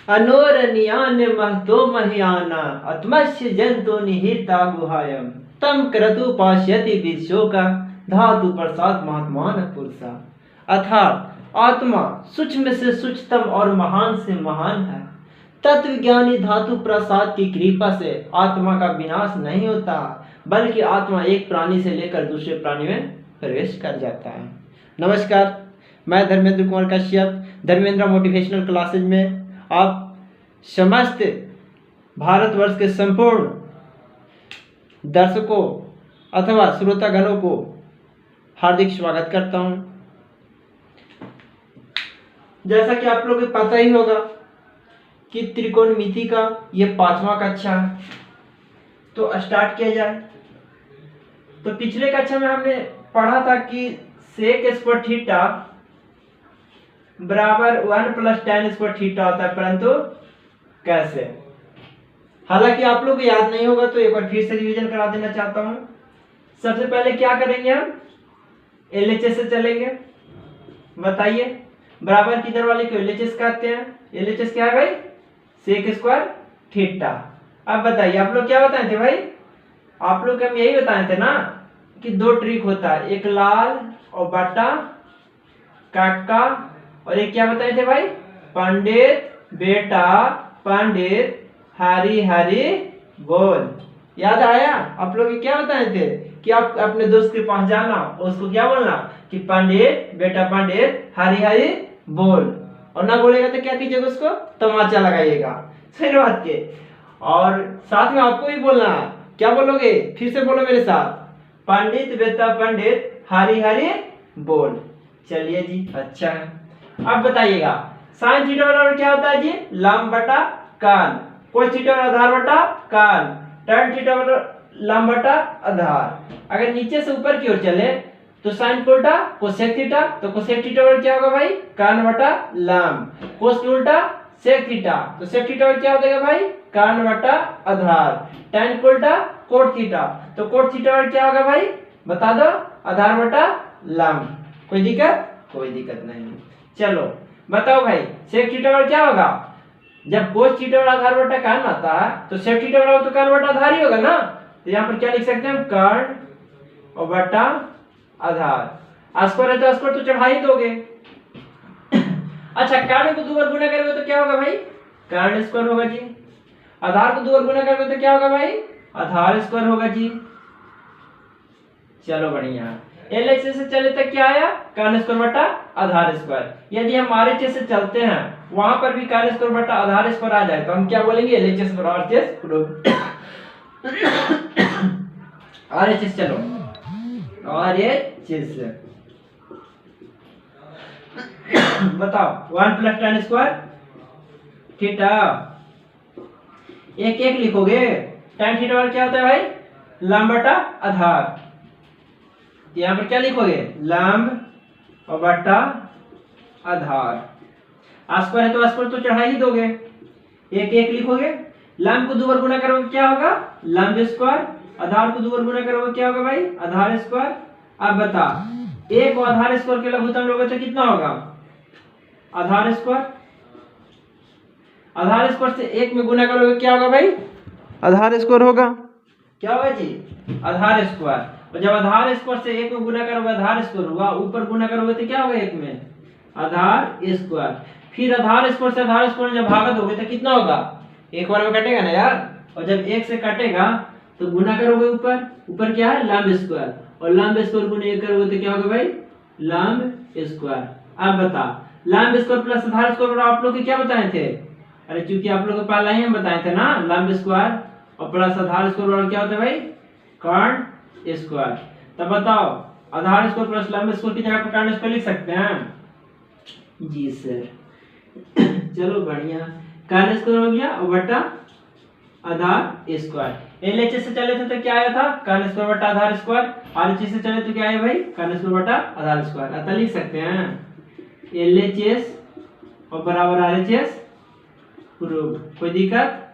अनोरनियान महतो महियाना आत्मस्य जंतु निहिता गुहायम तम क्रतु पाश्यति विश्वका धातु प्रसाद महात्मान पुरुषा। अर्थात आत्मा सूक्ष्म से सूक्ष्मतम और महान से महान है। तत्वज्ञानी धातु प्रसाद की कृपा से आत्मा का विनाश नहीं होता, बल्कि आत्मा एक प्राणी से लेकर दूसरे प्राणी में प्रवेश कर जाता है। नमस्कार, मैं धर्मेंद्र कुमार कश्यप धर्मेंद्र मोटिवेशनल क्लासेज में आप समस्त भारतवर्ष के संपूर्ण दर्शकों अथवा श्रोतागणों को हार्दिक स्वागत करता हूं। जैसा कि आप लोगों को पता ही होगा कि त्रिकोणमिति का ये 5वां कक्षा है, तो स्टार्ट किया जाए। तो पिछले कक्षा में हमने पढ़ा था कि सेक स्क्वायर थीटा बराबर 1 + tan स्क्वायर थीटा होता है, परंतु कैसे। हालांकि आप लोग को याद नहीं होगा तो एक बार फिर से रिवीजन करा देना चाहता हूं। सबसे पहले क्या करेंगे, हम LHS से चलेंगे। बताइए, बराबर किधर वाले को LHS कहते हैं। LHS क्या है भाई, सेक स्क्वायर थीटा। अब बताइए आप लोग क्या बताए थे भाई, आप लोग हम यही बताए थे ना कि 2 ट्रिक होता है, एक लाल और बटा काका, और एक क्या बताए थे भाई, पंडित बेटा पंडित हरी हरी बोल। याद आया। आप लोग क्या बताए थे कि आप अपने दोस्त के पास जाना और उसको क्या बोलना कि पंडित बेटा पंडित हरी हरी बोल, और ना बोलेगा तो क्या कीजिएगा, उसको तमाचा लगाइएगा। सही बात के। और साथ में आपको भी बोलना, क्या बोलोगे, फिर से बोलो मेरे साथ, पंडित बेटा पंडित हरी हरी बोल। चलिए जी, अच्छा है। अब बताइएगा साइन थीटा बराबर क्या होता है जी, लंब बटा कान। कोस थीटा बराबर आधार बटा कान। tan थीटा बराबर लंब बटा आधार। अगर नीचे से ऊपर की ओर चले तो साइन को उल्टा कोसेक थीटा, तो कोसेक थीटा बराबर क्या होगा भाई, कान बटा लंब। कोस की उल्टा सेक थीटा, तो सेक थीटा बराबर क्या हो जाएगा भाई, कान बटा आधार। tan को उल्टा कोट थीटा, तो कोट थीटा बराबर क्या होगा भाई, बता दो, आधार बटा लंब। कोई दिक्कत, कोई दिक्कत नहीं। चलो बताओ भाई, सेक थीटा बराबर क्या होगा, जब कोस थीटा बराबर आधार बटा कान आता है तो सेक थीटा बराबर तो कान बटा आधार ही होगा ना। तो यहाँ पर क्या लिख सकते हैं, कान और बटा आधार। स्क्वायर है तो स्क्वायर तो चढ़ा ही दोगे। अच्छा, कान को 2 बार गुना करोगे तो क्या होगा भाई, कान स्क्वायर होगा जी। आधार को 2 बार गुना करोगे तो क्या होगा भाई, आधार स्क्वायर होगा जी। चलो बढ़िया। LHS से चले तक क्या आया, कान स्क्वायर बटा आधार स्क्वायर। यदि हम RHS से चलते हैं, वहां पर भी कान स्क्वायर बटा आधार स्क्वायर आ जाए तो हम क्या बोलेंगे, LHS बराबर RHS प्रूव। RHS चलो, RHS बताओ, 1 + tan स्क्वायर थीटा, एक एक लिखोगे। tan थीटा क्या होता है भाई, लंब बटा आधार। यहाँ पर क्या लिखोगे, लंब और बटा आधार। स्क्वायर है तो स्क्वायर तो चढ़ा ही दोगे, एक एक लिखोगे। लंब को 2 बार गुना करोगे क्या होगा, लंब स्क्वायर। आधार को 2 बार गुना करोगे क्या होगा भाई, आधार स्क्वायर। अब बता, एक और आधार स्क्वायर के लघुत्तम लोगे तो कितना होगा, आधार स्क्वायर। आधार स्क्वायर से 1 में गुना करोगे क्या होगा भाई, आधार स्क्वायर होगा। क्या होगा जी, आधार स्क्वायर। और जब आधार स्क्वायर से 1 में गुना करोगे आधार स्क्वायर होगा, ऊपर गुना करोगे तो क्या होगा 1 में, आधार स्क्वायर। फिर आधार स्क्वायर से आधार स्क्वायर जब भागा दोगे तो कितना होगा, एक बार में कटेगा ना यार। और जब 1 से कटेगा तो गुना करोगे ऊपर, ऊपर क्या है, लंब स्क्वायर, और लंब स्क्वायर गुना 1 करोगे तो क्या होगा भाई, लंब स्क्वायर। अब बता, लंब स्क्वायर प्लस आधार स्क्वायर आप लोग क्या बताए थे, अरे चूंकि आप लोग को पहले ही हम बताए थे ना, लंब स्क्वायर और प्लस आधार स्क्वायर क्या होता है भाई, कर्ण स्क्वायर। तब बताओ, आधार स्क्वायर प्लस लंब स्क्वायर की जगह पर कर्ण स्क्वायर लिख सकते हैं जी सर। चलो बढ़िया, कर्ण स्क्वायर हो गया और बटा आधार स्क्वायर। LHS से चले थे तो क्या आया था, कर्ण स्क्वायर बटा आधार स्क्वायर। RHS से चले तो क्या आया भाई, कर्ण स्क्वायर बटा आधार स्क्वायर। अतः लिख सकते हैं LHS और बराबर RHS प्रूव। कोई दिक्कत,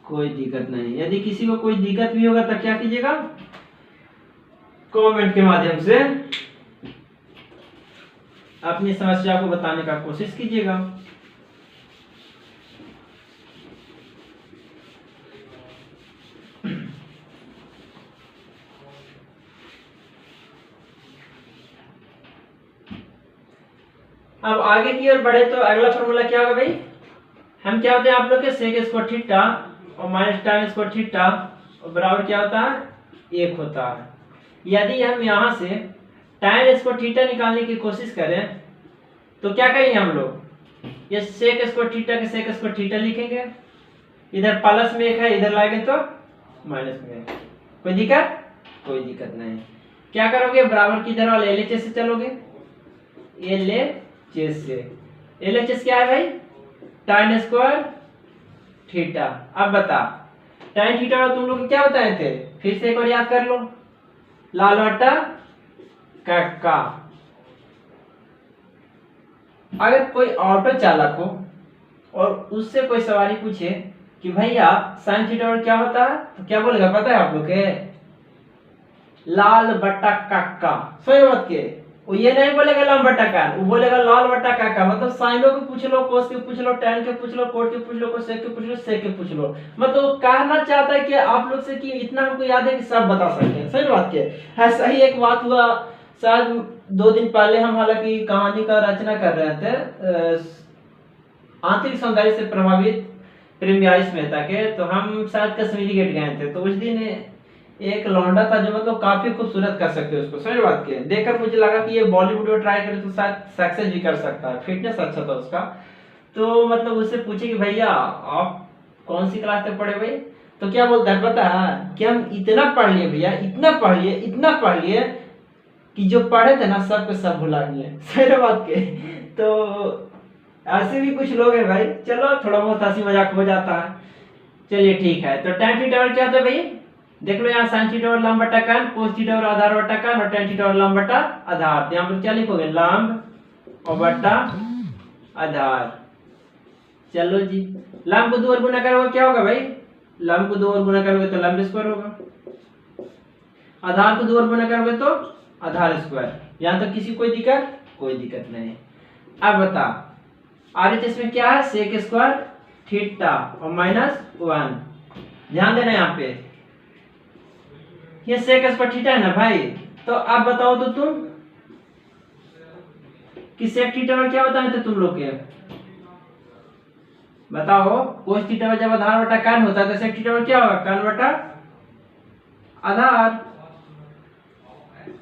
कोई दिक्कत नहीं। यदि किसी को कोई दिक्कत भी होगा तो क्या कीजिएगा, कमेंट के माध्यम से अपनी समस्या को बताने का कोशिश कीजिएगा। अब आगे की ओर बढ़े तो अगला फॉर्मूला क्या होगा भाई, हम क्या होते हैं आप लोग के सेक स्क्वायर थीटा और माइनस tan स्क्वायर थीटा बराबर क्या होता है, 1 होता है। यदि हम यहाँ से tan स्क्वायर थीटा निकालने की कोशिश करें तो क्या करेंगे हम लोग, ये सेक स्क्वायर थीटा के सेक स्क्वायर थीटा लिखेंगे, इधर प्लस में 1 है, इधर लाएंगे तो माइनस में, कोई दिक्कत, कोई दिक्कत नहीं। क्या करोगे, बराबर की तरह LHS से चलोगे, LHS से, LHS क्या है भाई, tan स्क्वायर थीटा। अब बता tan थीटा तुम लोग क्या बताए थे, फिर से एक बार याद कर लो, लाल बट्टा काका। अगर कोई ऑटो चालक हो और उससे कोई सवारी पूछे कि भैया साइन थीटा क्या होता है, तो क्या बोलेगा पता है आप लोग के, लाल बट्टा काका। सही बात के, वो ये नहीं बोलेगा लाल बट्टा का, वो बोलेगा लाल बट्टा काका। मतलब साइनों के पूछ लो, कोस के पूछ लो, tan के पूछ लो, कोट के पूछ लो, कोसेक के पूछ लो, सेक के पूछ लो। मतलब कहना चाहता है कि आप लोग से कि इतना हमको याद है कि सब बता सकते हैं। सही बात के, ऐसा ही एक बात हुआ शायद 2 दिन पहले, हम हालांकि कहानी का रचना कर रहे थे आंतरिक सौंदर्य से प्रभावित प्रेम व्यास मेहता के, तो हम शायद कश्मीरी गेट गए थे। तो उस दिन एक लौंडा था जो मतलब काफी खूबसूरत कर सकते उसको। सही बात के, देखकर मुझे लगा कि ये बॉलीवुड में ट्राई करे तो शायद सक्सेस भी कर सकता है, फिटनेस अच्छा था उसका। तो मतलब उससे पूछे कि भैया आप कौन सी क्लास तक पढ़े भाई, तो क्या बोलता है पता है कि हम इतना पढ़ लिए भैया, इतना पढ़ लिए, इतना पढ़ लिए कि जो पढ़े थे ना सब के सब भुला गए। सही बात के, तो ऐसे भी कुछ लोग हैं भाई। चलो थोड़ा बहुत हंसी मजाक हो जाता है, चलिए ठीक है। तो tan थीटा क्या होता है भाई, देख लो यहाँ sin थीटा और लंब बटा कान, cos थीटा और आधार बटा कान, और tan थीटा और लंब बटा आधार। यहाँ पर क्या लिखोगे, लंब और बटा आधार। चलो जी, लंब को 2 और गुना करोगे क्या होगा भाई, लंब को 2 और गुना करोगे तो लंब स्क्वायर होगा, आधार को 2 और गुना करोगे तो आधार स्क्वायर। यहाँ तो किसी कोई दिक्कत नहीं। अब बता RHS में क्या है, सेक स्क्वायर थीटा और -1। ध्यान देना यहाँ पे, ये सेक स्क्वायर थीटा है ना भाई। तो अब बताओ तो तुम कि सेक थीटा में क्या बताए थे तुम लोग के, बताओ। कोस थीटा में जब आधार बटा कान होता है तो सेक थीटा में क्या होगा, कान बटा आधार।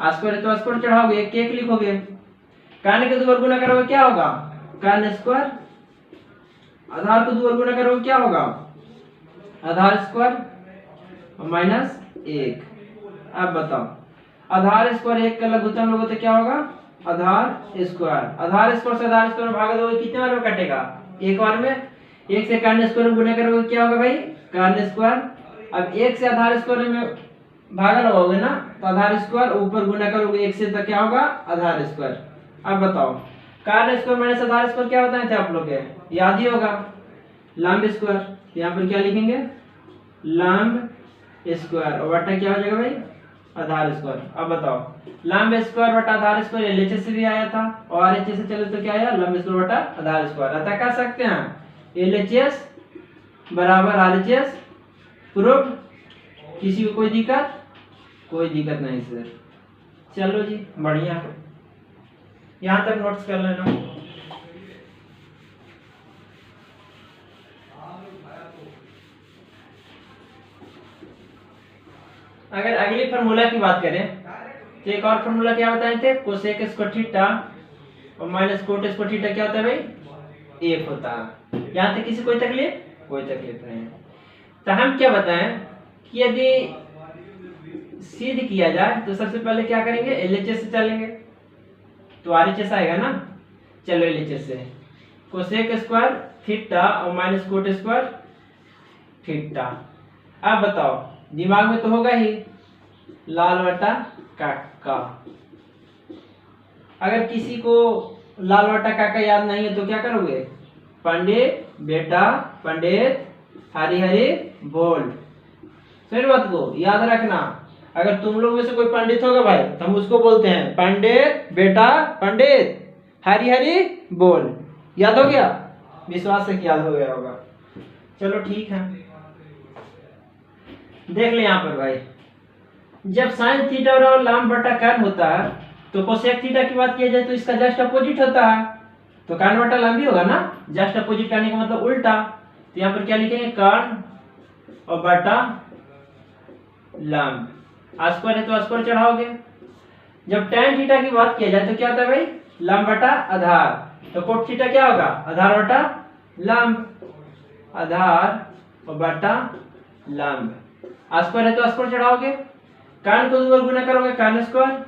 स्क्वायर तो स्क्वायर चढ़ाओगे, एक एक लिखोगे, कान के 2 और गुना करोगे क्या होगा, कान स्क्वायर, आधार को 2 और गुना करोगे क्या होगा, आधार स्क्वायर और -1। अब बताओ आधार स्क्वायर 1 का लघुत्तम लोगे तो क्या होगा, आधार स्क्वायर। आधार स्क्वायर से आधार स्क्वायर में भाग दोगे कितने बार में कटेगा, एक बार में। 1 से कान स्क्वायर में गुना करोगे क्या होगा भाई, कान स्क्वायर। अब 1 से आधार स्क्वायर में भागा लगाओगे ना तो आधार स्क्वायर, ऊपर गुना करोगे 1 से तो क्या होगा, आधार स्क्वायर। अब बताओ कान स्क्वायर माइनस आधार स्क्वायर क्या बताए थे आप लोग के, याद ही होगा, लंब स्क्वायर। यहाँ पर क्या लिखेंगे, लंब स्क्वायर और बटा क्या हो जाएगा भाई, आधार स्क्वायर। अब बताओ लंब स्क्वायर बटा आधार स्क्वायर LHS से भी आया था, और RHS से चले तो क्या आया, लंब स्क्वायर बटा आधार स्क्वायर। अतः कह सकते हैं LHS बराबर RHS प्रूफ। किसी को कोई दिक्कत नहीं सर। चलो जी बढ़िया, यहाँ तक नोट्स कर लेना। अगर अगली फार्मूला की बात करें तो एक और फार्मूला क्या बताए थे, कोसेक स्क्वायर थीटा और माइनस कोट स्क्वायर थीटा क्या होता है भाई, 1 होता है। यहाँ तक किसी कोई तकलीफ नहीं है। तो हम क्या बताएं कि यदि सिद्ध किया जाए तो सबसे पहले क्या करेंगे, LHS से चलेंगे तो RHS आएगा ना। चलो LHS से, कोसेक स्क्वायर थीटा और माइनस कोट स्क्वायर थीटा। अब बताओ दिमाग में तो होगा ही, लाल बटा काका। अगर किसी को लाल बटा काका याद नहीं है तो क्या करोगे, पंडित बेटा पंडित हरी हरी बोल। सही बात को याद रखना। अगर तुम लोग में से कोई पंडित होगा भाई तो हम उसको बोलते हैं पंडित बेटा पंडित हरी हरी बोल। याद हो गया, विश्वास से याद हो गया होगा। चलो ठीक है, देख ले यहाँ पर भाई, जब साइन थीटा और लंब बटा कान होता है तो कोसेक थीटा की बात किया जाए तो इसका जस्ट अपोजिट होता है। तो कर्ण बटा लंब ही होगा ना, जस्ट अपोजिट करने का मतलब उल्टा। तो यहाँ पर क्या लिखेंगे, कर्ण और बटा लंब। स्क्वायर है तो स्क्वायर चढ़ाओगे। जब tan थीटा की बात किया जाए तो क्या होता है भाई, लंब बटा आधार। तो कोट थीटा क्या होगा, आधार बटा लंब, आधार और बटा लंब। स्क्वायर है तो स्क्वायर चढ़ाओगे, कर्ण को 2 बार गुना करोगे कर्ण स्क्वायर,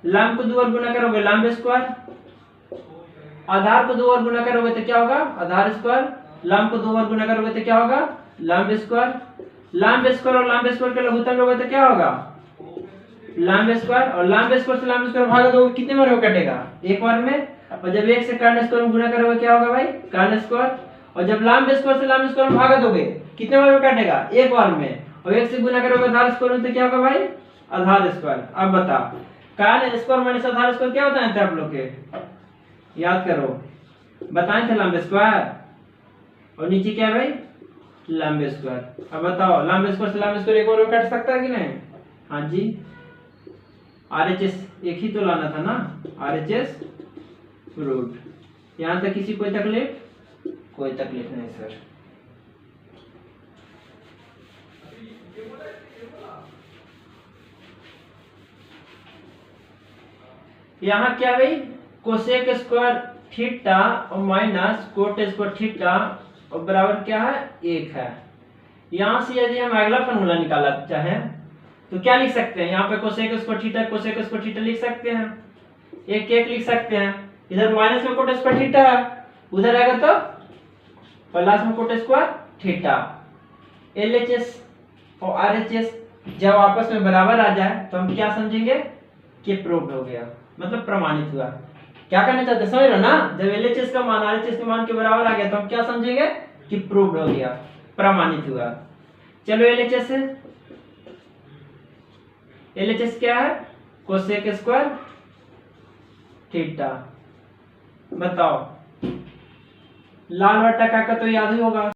लंब को 2 बार गुना करोगे लंब स्क्वायर, आधार को 2 बार गुना करोगे तो क्या होगा, आधार स्क्वायर, लंब को 2 बार गुना करोगे तो क्या होगा, लंब स्क्वायर। लंब स्क्वायर और लंब स्क्वायर का लघुत्तम लोगे तो क्या होगा, लंब स्क्वायर। और लंब स्क्वायर से लंब स्क्वायर भागा दोगे कितने बार में कटेगा, एक बार में। और जब एक से कर्ण स्क्वायर में गुना करोगे क्या होगा भाई, कर्ण स्क्वायर। और जब लंब स्क्वायर से लंब स्क्वायर में भागा दोगे कितने बार में कटेगा, एक बार में। और एक से गुना करोगे आधार स्क्वायर में तो क्या होगा भाई, आधार स्क्वायर। अब बता, कर्ण स्क्वायर माइनस आधार स्क्वायर क्या बताए थे आप लोग के, याद करो, बताए थे लंब स्क्वायर, और नीचे क्या है भाई, लंब स्क्वायर। अब बताओ, लंब स्क्वायर से लंब स्क्वायर एक बार में कट सकता है कि नहीं, हाँ जी। RHS एक ही तो लाना था ना, RHS रूट। यहां तक किसी कोई तकलीफ, कोई तकलीफ नहीं सर। यहाँ क्या भाई, कोसेक स्क्वायर थीटा और माइनस कोट स्क्वायर थीटा और बराबर क्या है, 1 है। यहां से यदि हम अगला फॉर्मूला निकालना चाहें तो क्या लिख सकते हैं, यहाँ पे cosec square theta cosec square theta लिख सकते हैं, एक एक लिख सकते हैं। इधर माइनस में कोट स्क्वायर थीटा है, उधर आएगा तो प्लस में कोट स्क्वायर थीटा। LHS और RHS जब आपस में बराबर आ जाए तो हम क्या समझेंगे कि प्रूव्ड हो गया, मतलब प्रमाणित हुआ। क्या करना चाहते समझ रहे हो ना, जब LHS का मान RHS के मान के बराबर आ गया तो हम क्या समझेंगे कि प्रूव्ड हो गया, प्रमाणित हुआ। चलो LHS क्या है, कोसेक स्क्वायर थीटा। बताओ, लाल बट्टा का तो याद ही होगा।